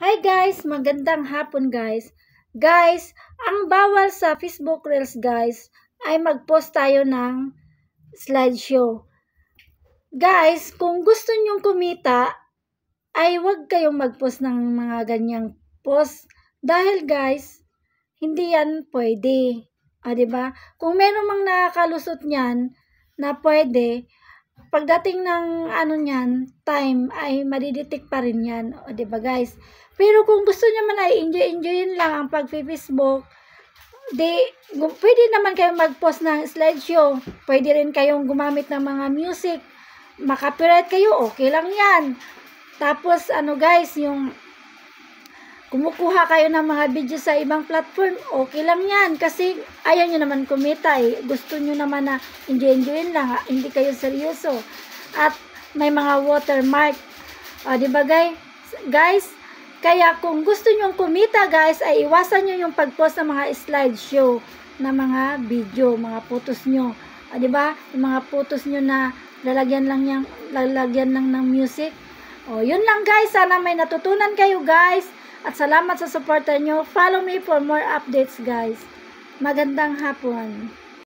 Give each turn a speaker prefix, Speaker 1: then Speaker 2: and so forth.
Speaker 1: Hi guys, magandang hapon guys. Guys, ang bawal sa Facebook Reels guys ay mag-post tayo ng slideshow. Guys, kung gusto nyong kumita ay huwag kayong mag-post ng mga ganyang post dahil guys, hindi yan pwede. Diba? Kung meron mang nakakalusot niyan na pwede, pagdating ng time ay madidetect pa rin yan. Diba guys? Pero kung gusto nyo man ay enjoyin lang ang pag-Facebook, pwede naman kayong mag-post ng slideshow. Pwede rin kayong gumamit ng mga music. Makapiright kayo, okay lang yan. Tapos, guys, yung kumukuha kayo ng mga video sa ibang platform, okay lang yan. Kasi, ayaw nyo naman kumita eh. Gusto nyo naman na enjoyin lang, hindi kayo seryoso. At, may mga watermark. Diba guys? Kaya kung gusto nyong kumita guys, ay iwasan nyo yung pag-post ng mga slideshow na mga video, mga photos nyo. Diba? Yung mga photos nyo na lalagyan lang ng music. Yun lang guys. Sana may natutunan kayo guys. At salamat sa suporta nyo. Follow me for more updates guys. Magandang hapon.